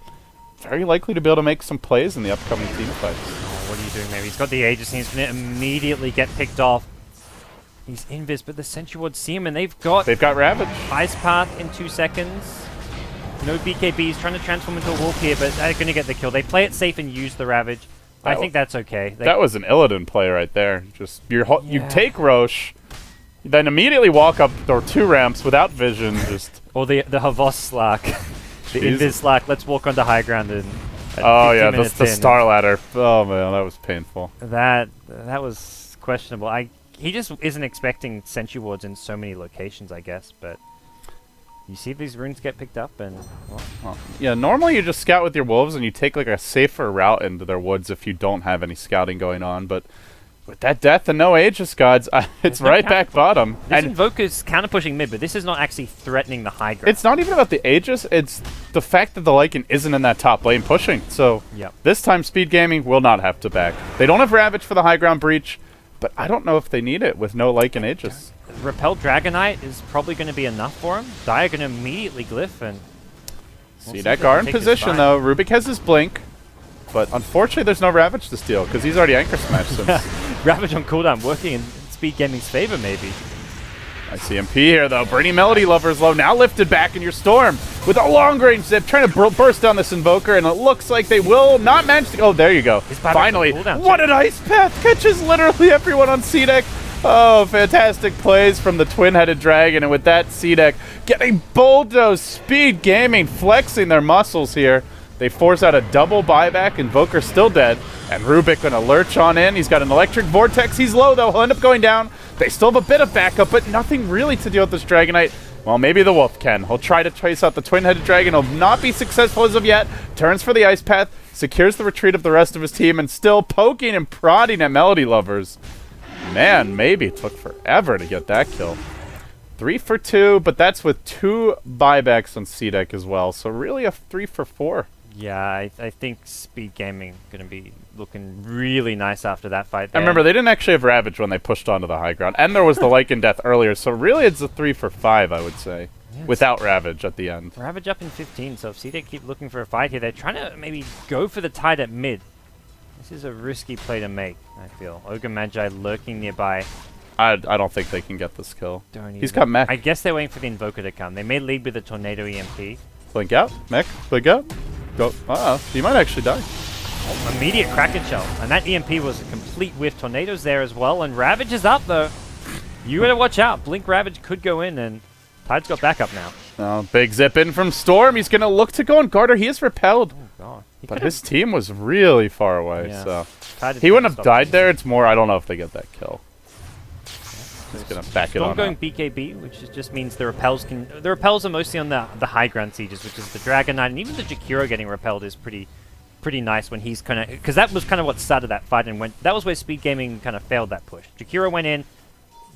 very likely to be able to make some plays in the upcoming team fights. Oh, what are you doing, maybe? He's got the Aegis, and he's going to immediately get picked off. He's invis, but the Sentry Wards see him, and they've got Ravage. Ice Path in 2 seconds. No BKBs, trying to transform into a Wolf here, but they're going to get the kill. They play it safe and use the Ravage. I think that's okay. That was an Illidan play right there. Just you take Roche, then immediately walk up or 2 ramps without vision. Just or the Havos Slack, the Invis Slack. Let's walk onto high ground and. Oh yeah, the Starladder. Oh man, that was painful. That was questionable. He just isn't expecting Sentry Wards in so many locations, I guess, but. You see these runes get picked up, and yeah, normally you just scout with your wolves and you take like a safer route into their woods if you don't have any scouting going on. But with that death and no Aegis gods, it's right back bottom. This Invoker's counter pushing mid, but this is not actually threatening the high ground. It's not even about the Aegis; it's the fact that the Lycan isn't in that top lane pushing. So this time, Speed Gaming will not have to back. They don't have Ravage for the high ground breach, but I don't know if they need it with no Lycan Aegis. Repel Dragonite is probably going to be enough for him. Dire going to immediately glyph, and CDEC are in position though. Rubik has his blink, but unfortunately there's no Ravage to steal because he's already Anchor Smashed since. Ravage on cooldown working in Speed Gaming's favor maybe. I see MP here though. Brainy Melody Lover's low, now lifted back in your Storm with a long range zip, trying to burst down this Invoker, and it looks like they will not manage to. Oh, there you go. Finally, what an Ice Path catches literally everyone on CDEC. Oh, fantastic plays from the twin-headed dragon, and with that, CDEC getting bulldozed. Speed Gaming flexing their muscles here. They force out a double buyback. Invoker still dead, and Rubik gonna lurch on in. He's got an electric vortex. He's low though. He'll end up going down. They still have a bit of backup, but nothing really to deal with this Dragonite. Well, maybe the Wolf can. He'll try to chase out the twin-headed dragon. He'll not be successful as of yet. Turns for the Ice Path, secures the retreat of the rest of his team, and still poking and prodding at Melody Lovers. Man, maybe it took forever to get that kill. 3 for 2, but that's with 2 buybacks on CDEC as well. So really a 3 for 4. Yeah, I think Speed Gaming going to be looking really nice after that fight there. And remember, they didn't actually have Ravage when they pushed onto the high ground. And there was the Lycan Death earlier. So really it's a 3 for 5, I would say. Yeah, without Ravage at the end. Ravage up in 15, so if CDEC keep looking for a fight here, they're trying to maybe go for the tide at mid. This is a risky play to make, I feel. Ogre Magi lurking nearby. I don't think they can get this kill. He's got mech. I guess they're waiting for the Invoker to come. They may lead with a Tornado EMP. Blink out, mech, blink out. Go. He might actually die. Oh, immediate Kraken Shell. And that EMP was a complete whiff. Tornado's there as well, and Ravage is up though. You gotta watch out. Blink Ravage could go in, and Tide's got backup now. Oh, big zip in from Storm. He's gonna look to go on Garter. He is repelled. Oh god. But his team was really far away, yeah. so he wouldn't have died there. It's more, I don't know if they get that kill. He's gonna back it Storm on going up. BKB, which just means the repels can. The repels are mostly on the high ground sieges, which is the Dragon Knight, and even the Jakiro getting repelled is pretty nice when he's kind of, because that was kind of what started that fight and that was where Speed Gaming kind of failed that push. Jakiro went in,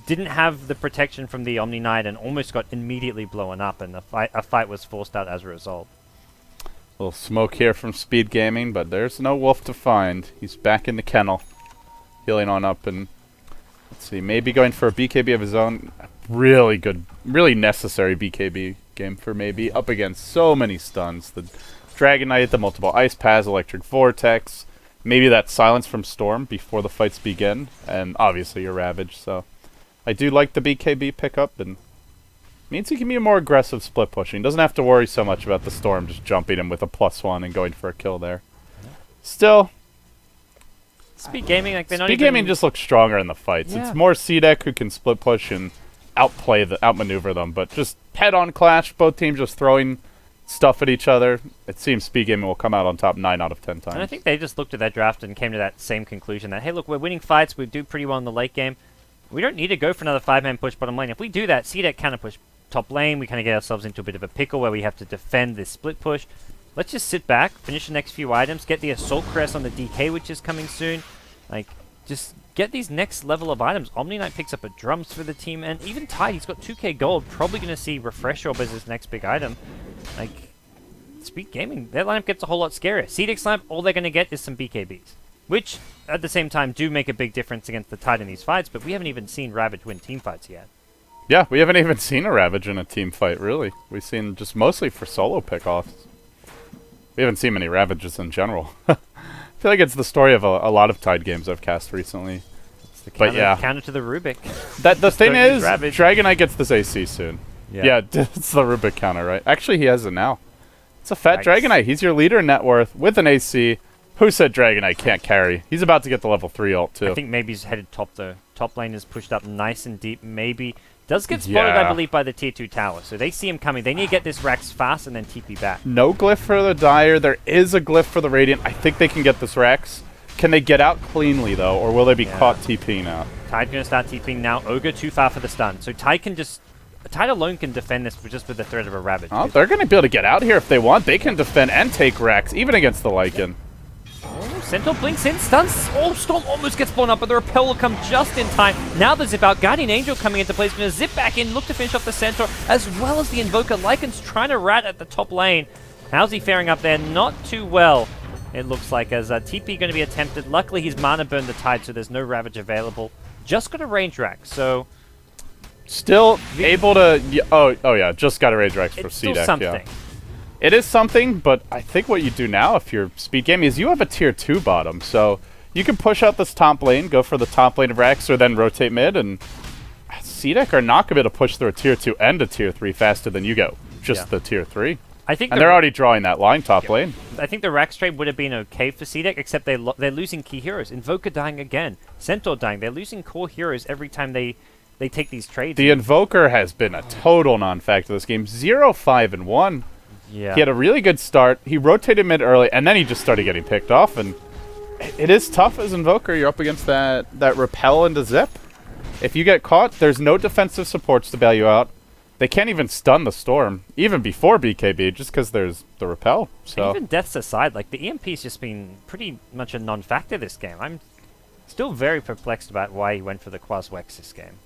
didn't have the protection from the Omni Knight, and almost got immediately blown up, and a fight was forced out as a result. A little smoke here from Speed Gaming, but there's no wolf to find. He's back in the kennel, healing on up, and let's see, maybe going for a BKB of his own. Really good, really necessary BKB game for maybe, up against so many stuns. The Dragon Knight, the multiple Ice Paths, Electric Vortex, maybe that Silence from Storm before the fights begin, and obviously your Ravage, so I do like the BKB pickup, and means he can be a more aggressive split pushing. Doesn't have to worry so much about the Storm just jumping him with a +1 and going for a kill there. Still, Speed Gaming, like they're not Speed even... Gaming just looks stronger in the fights. Yeah. It's more cdec who can split push and outmaneuver them, but just head-on clash, both teams just throwing stuff at each other. It seems Speed Gaming will come out on top 9 out of 10 times. And I think they just looked at that draft and came to that same conclusion that, hey, look, we're winning fights, we do pretty well in the late game. We don't need to go for another 5-man push bottom lane. If we do that, cdec counter push top lane, we kind of get ourselves into a bit of a pickle where we have to defend this split push. Let's just sit back, finish the next few items, get the Assault Crest on the DK, which is coming soon. Like, just get these next level of items. Omni Knight picks up a drums for the team, and even Tide, he's got 2k gold, probably going to see Refresh Orb as his next big item. Like, Speed Gaming, their lineup gets a whole lot scarier. cdec's lineup, all they're going to get is some BKBs, which, at the same time, do make a big difference against the Tide in these fights, but we haven't even seen Ravage win team fights yet. Yeah, we haven't even seen a Ravage in a team fight, really. We've seen just mostly for solo pickoffs. We haven't seen many Ravages in general. I feel like it's the story of a lot of Tide games I've cast recently. It's the But yeah. counter to the Rubik. The thing don't use is, Ravage. Dragon Knight gets this AC soon. Yeah, it's the Rubik counter, right? Actually, he has it now. It's a fat Nice. Dragon Knight. He's your leader in net worth with an AC. Who said Dragon Knight can't carry? He's about to get the level 3 ult, too. I think maybe he's headed top, though. Top lane is pushed up nice and deep, maybe. Does get spotted, I Yeah. believe, by the tier 2 tower, so they see him coming. They need to get this Rax fast and then TP back. No glyph for the Dire. There is a glyph for the Radiant. I think they can get this Rex. Can they get out cleanly, though, or will they be caught TPing out? Tide going to start TPing now. Ogre too far for the stun. So Tide can just... Tide alone can defend this just with the threat of a Ravage. Oh, they're going to be able to get out here if they want. They can defend and take Rex, even against the Lycan. Oh, Centaur blinks in, stuns. Oh, Storm almost gets blown up, but the Repel will come just in time. Now the Zip out. Guardian Angel coming into place. Going to zip back in, look to finish off the Centaur, as well as the Invoker. Lycan's trying to rat at the top lane. How's he faring up there? Not too well, it looks like, as TP going to be attempted. Luckily, he's mana burned the Tide, so there's no Ravage available. Just got a range rack, so... Still able to... Oh yeah, just got a Rage Rex for It's still cdec, something. yeah. It is something, but I think what you do now if you're Speed Gaming is you have a tier 2 bottom, so you can push out this top lane, go for the top lane of Rex, or then rotate mid, and cdec are not going to be able to push through a tier 2 and a tier 3 faster than you go. Just the tier 3. I think And they're already drawing that line top lane. I think the Rax trade would have been okay for cdec, except they're losing key heroes. Invoker dying again. Centaur dying. They're losing core heroes every time they take these trades. The Invoker has been a total non-factor this game. 0-5-1. Yeah. He had a really good start. He rotated mid early, and then he just started getting picked off. And it is tough as Invoker. You're up against that Repel into Zip. If you get caught, there's no defensive supports to bail you out. They can't even stun the Storm, even before BKB, just because there's the Repel. So Even deaths aside, like the EMP's just been pretty much a non-factor this game. I'm still very perplexed about why he went for the Quas-Wex this game.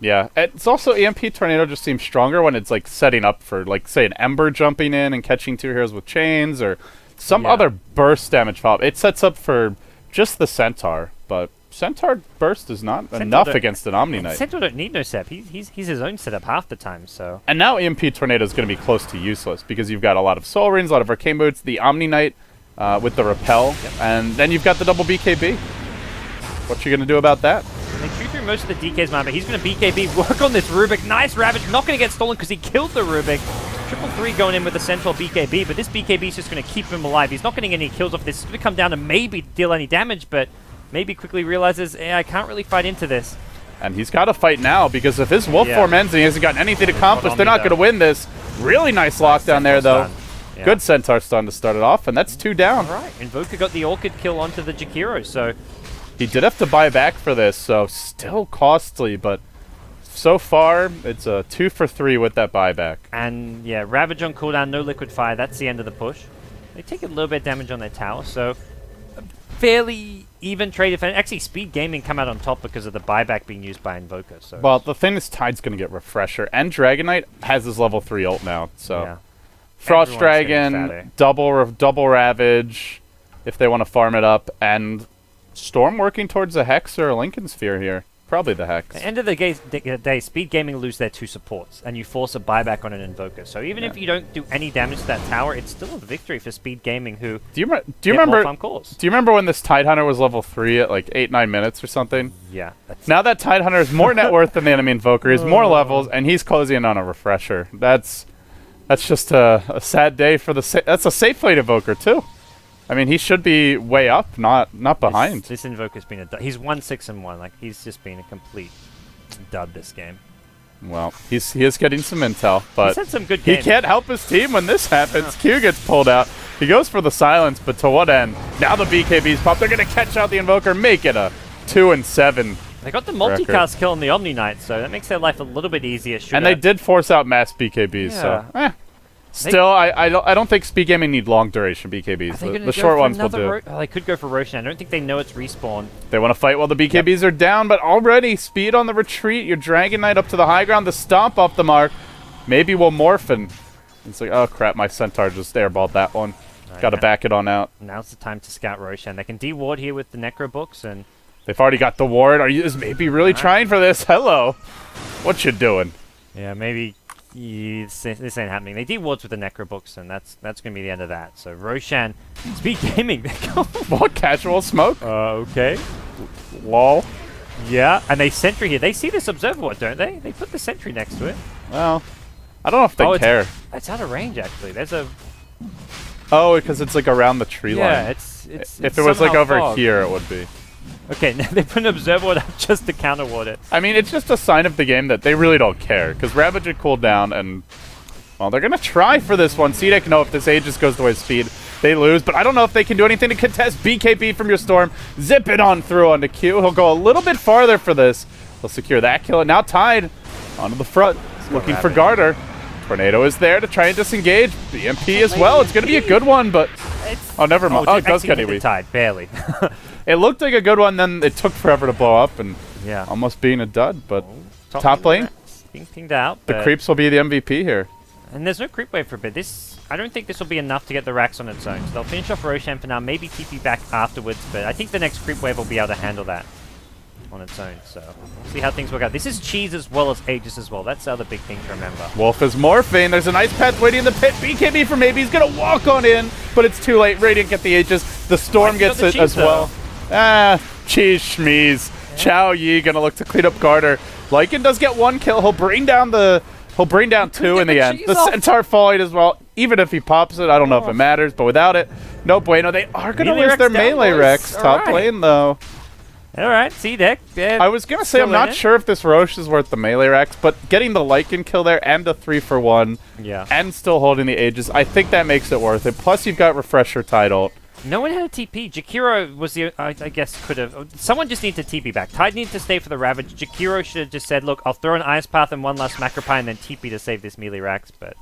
yeah, it's also EMP Tornado just seems stronger when it's like setting up for, like, say, an Ember jumping in and catching 2 heroes with chains, or some other burst damage follow-up. It sets up for just the Centaur, but Centaur burst is not enough against an Omni Knight. Centaur don't need no sep. He's his own setup half the time, so... And now EMP Tornado is going to be close to useless because you've got a lot of Soul Rings, a lot of Arcane Boots, the Omni Knight with the Repel, and then you've got the double BKB. What you going to do about that? They chew through most of the DK's mind, but he's going to BKB, work on this Rubik. Nice Ravage, not going to get stolen because he killed the Rubik. 3 going in with the Centaur BKB, but this BKB is just going to keep him alive. He's not getting any kills off this. It's going to come down to maybe deal any damage, but maybe quickly realizes, I can't really fight into this. And he's got to fight now because if his Wolf form ends and he hasn't gotten anything accomplished, they're not going to win this. Really nice lockdown there, though. Yeah. Good Centaur stun to start it off, and that's 2 down. All right, Invoker got the Orchid kill onto the Jakiro, so He did have to buy back for this, so still costly, but so far it's a 2 for 3 with that buyback. And yeah, Ravage on cooldown, no liquid fire. That's the end of the push. They take a little bit of damage on their tower, so a fairly even trade defense. Actually, Speed Gaming come out on top because of the buyback being used by Invoker. So Well, the thing is, Tide's going to get Refresher, and Dragon Knight has his level 3 ult now, so yeah. Frost Everyone's Dragon, getting fatter. double Ravage if they want to farm it up, and Storm working towards a Hex or a Lincoln Sphere here. Probably the Hex. At the end of the day, Speed Gaming lose their 2 supports, and you force a buyback on an Invoker. So even if you don't do any damage to that tower, it's still a victory for Speed Gaming, who Do you get remember? more farm cores. Do you remember when this Tidehunter was level 3 at like 8-9 minutes or something? Yeah. That's Now that Tidehunter is more net worth than the enemy Invoker, he's more levels, and he's closing in on a Refresher. That's just a sad day for the. That's a safe plate Invoker too. I mean, he should be way up, not behind. This Invoker's been a dud. He's 1-6-1. Like, he's just been a complete dud this game. Well, he is getting some intel, but He's had some good he games. can't help his team when this happens. Q gets pulled out. He goes for the silence, but to what end? Now the BKBs pop. They're going to catch out the Invoker, make it a 2-7. They got the multicast kill on the Omni Knight, so that makes their life a little bit easier. And they did force out mass BKBs, so still, I don't think Speed Gaming need long duration BKBs. The short ones will do. They could go for Roshan. I don't think they know it's respawn. They want to fight while the BKBs are down, but already Speed on the retreat. Your Dragon Knight up to the high ground. The stomp off the mark. Maybe we'll morph, and it's like, oh crap, my Centaur just airballed that one. Got to back it on out. Now's the time to scout Roshan. They can de-ward here with the Necro books, and They've already got the ward. Are you maybe really trying for this? Hello. What you doing? yeah, maybe this ain't happening. They de-wards with the Necro books, and that's going to be the end of that. So Roshan, Speed Gaming, they go. What, casual smoke? Okay. Lol. Yeah, and they sentry here. They see this observer ward, don't they? They put the sentry next to it. Well, I don't know if they care. It's out of range, actually. There's a... Oh, because it's like around the tree line. Yeah, it's If it was like somehow over fogged. here, it would be. Okay, now they put an observer ward up just to counter ward it. I mean, it's just a sign of the game that they really don't care, because Ravage had cooled down, and, well, they're going to try for this one. cdec know if this Aegis goes the way of Speed, they lose, but I don't know if they can do anything to contest BKB from your Storm. Zip it on through onto Q. He'll go a little bit farther for this. He'll secure that kill, and now Tide onto the front, looking for Garter. Tornado is there to try and disengage. BMP as well. It's going to be a good one, but... Oh, never mind. Oh, it does get a Tide, barely. It looked like a good one, then it took forever to blow up, and Yeah. almost being a dud, but top lane, being pinged out. the but- creeps will be the MVP here. And there's no creep wave for a bit. I don't think this will be enough to get the racks on its own. So they'll finish off Roshan for now, maybe TP back afterwards, but I think the next creep wave will be able to handle that on its own. So we'll see how things work out. This is Cheese as well as Aegis as well. That's the other big thing to remember. Wolf is morphing. There's an ice path waiting in the pit. BKB for maybe. He's going to walk on in, but it's too late. Radiant get the Aegis. The Storm gets it as well. Cheese schmeeze. Yeah. Chao Yi going to look to clean up Garter. Lycan does get one kill. He'll bring down two in the end. The Centaur falling as well. Even if he pops it, I don't know if it matters, but without it, no bueno. They are going to lose their melee Rex. Top lane, though. All right, cdec. Yeah, I was going to say, I'm not sure if this Roche is worth the melee Rex, but getting the Lycan kill there and a 3-for-1 and still holding the Aegis, I think that makes it worth it. Plus, you've got Refresher title. No one had a TP. Jakiro was the, I guess, could have. Someone just needed to TP back. Tide needed to stay for the Ravage. Jakiro should have just said, look, I'll throw an Ice Path and one last Macropie and then TP to save this melee Rax. But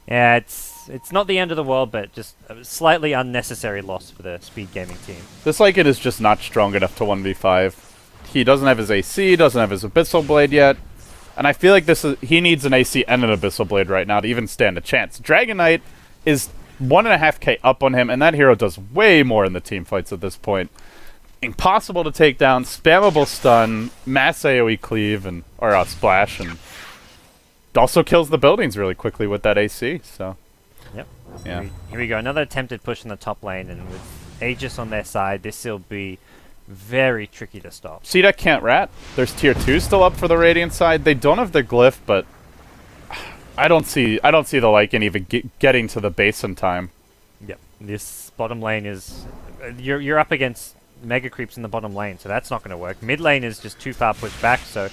yeah, it's not the end of the world, but just a slightly unnecessary loss for the Speed Gaming team. This Lycan is just not strong enough to 1v5. He doesn't have his AC, doesn't have his Abyssal Blade yet. And I feel like he needs an AC and an Abyssal Blade right now to even stand a chance. Dragon Knight is 1.5k up on him, and that hero does way more in the team fights at this point. Impossible to take down, spammable stun, mass AoE cleave, or splash, and also kills the buildings really quickly with that AC, so... Yep. Yeah. Here we go, another attempted push in the top lane, and with Aegis on their side, this will be very tricky to stop. cdec can't rat. There's tier 2 still up for the Radiant side. They don't have the glyph, but I don't see the Lycan even getting to the base in time. Yep. This bottom lane is... You're up against mega creeps in the bottom lane, so that's not going to work. Mid lane is just too far pushed back, so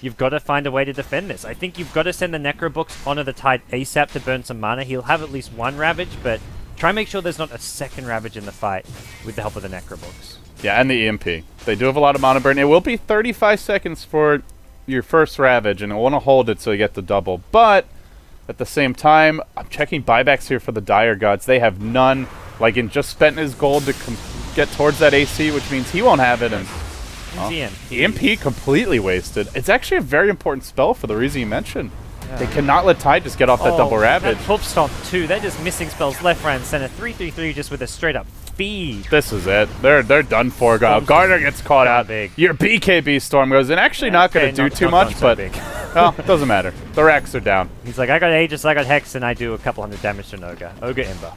you've got to find a way to defend this. I think you've got to send the Necro Books onto the Tide ASAP to burn some mana. He'll have at least one Ravage, but try and make sure there's not a second Ravage in the fight with the help of the Necro Books. Yeah, and the EMP. They do have a lot of mana burn. It will be 35 seconds for your first Ravage, and I want to hold it so you get the double. But at the same time, I'm checking buybacks here for the Dire Gods. They have none. Lycan just spent his gold to get towards that AC, which means he won't have it. And EMP completely wasted. It's actually a very important spell for the reason you mentioned. Yeah. They cannot let Tide just get off that double Ravage. That Hoof Stomp too. They're just missing spells left, right, and center. 3/3/3 just with a straight up feed. This is it. They're done for. Garner gets caught out. Big. Your BKB Storm goes in. Actually, not going to do too much, but well, it doesn't matter. The racks are down. He's like, I got Aegis, I got Hex, and I do a couple hundred damage to an Ogre. Ogre Ember.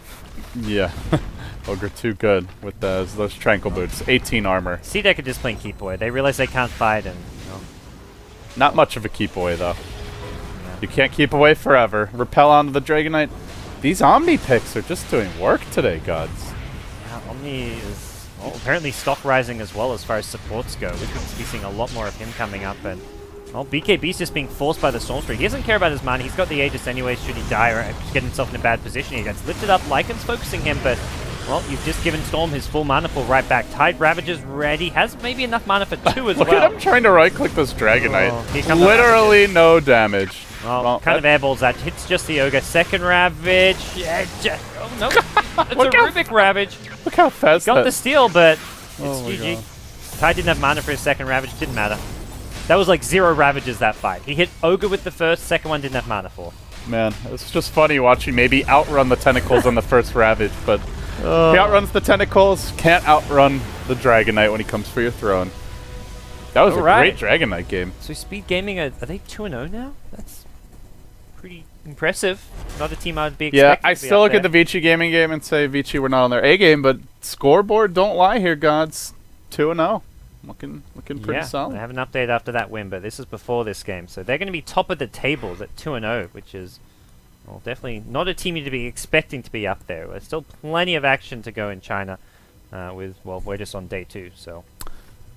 Yeah. Ogre too good with those Tranquil Boots. 18 armor. cdec are just playing Keep Away. They realize they can't fight, and not much of a keep away though. You can't keep away forever. Repel onto the Dragonite. These Omni picks are just doing work today, gods. Yeah, Omni is apparently stock rising as well as far as supports go. We could be seeing a lot more of him coming up, and BKB's just being forced by the Stormstreak. He doesn't care about his mana. He's got the Aegis anyway should he die or get himself in a bad position. He gets lifted up. Lycan's focusing him, but well, you've just given Storm his full mana pool right back. Tide Ravager's ready. Has maybe enough mana for 2 as Look well. Look at him trying to right-click this Dragonite. Oh, literally no damage. Well, kind of airballs that. Hits just the Ogre. Second Ravage. Yeah, oh, no. It's a Rubik Ravage. Look how fast Got the steal, but it's oh GG. Tide didn't have mana for his second Ravage. Didn't matter. That was like 0 Ravages that fight. He hit Ogre with the first. Second one didn't have mana for. Man, it's just funny watching maybe outrun the tentacles on the first Ravage, but he outruns the tentacles, can't outrun the Dragonite when he comes for your throne. That was a great Dragonite game. So Speed Gaming, are they 2-0 now? That's pretty impressive. Not a team I'd be expecting. Yeah, I still look at the Vici Gaming game and say, Vici, we're not on their A game, but scoreboard don't lie here, gods. 2-0. Looking pretty solid. They have an update after that win, but this is before this game. So they're going to be top of the tables at 2-0, which is well, definitely not a team you'd be expecting to be up there. There's still plenty of action to go in China. We're just on day 2, so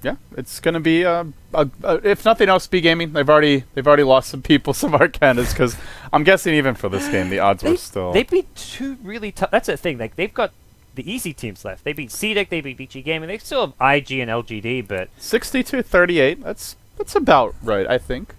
yeah, it's going to be if nothing else, Speed Gaming. They've already lost some people, some Arcanas, because I'm guessing even for this game the odds were still. They beat 2 really tough. That's the thing. Like they've got the easy teams left. They beat cdec, they beat Vici Gaming. They still have IG and LGD, but 62-38. That's about right, I think.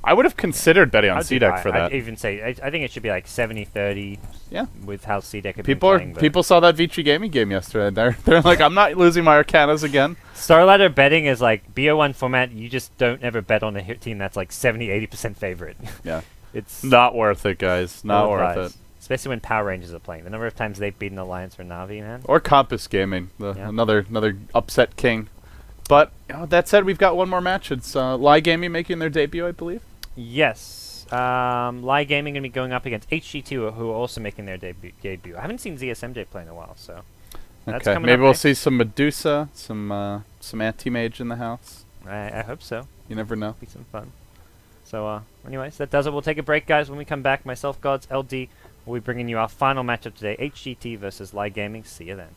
I would have considered betting on cdec for that. I'd even say I think it should be like 70-30. Yeah, with how cdec have been playing. People saw that Vici Gaming game yesterday. They're like, I'm not losing my Arcanas again. Starladder betting is like BO1 format. You just don't ever bet on a team that's like 70-80% favorite. Yeah, it's not worth it, guys. Not worth it. Especially when Power Rangers are playing. The number of times they've beaten Alliance or Na'Vi, man. Or Compass Gaming, another upset king. But that said, we've got one more match. It's Lie Gaming making their debut, I believe. Yes. Lie Gaming going to be going up against HG2, who are also making their debut. I haven't seen ZSMJ play in a while, so that's coming maybe up we'll next. see some Medusa, some Anti-Mage in the house. I hope so. You never know. Be some fun. So, anyways, that does it. We'll take a break, guys. When we come back, myself, GoDz, LD, we'll be bringing you our final matchup today, HGT versus Lie Gaming. See you then.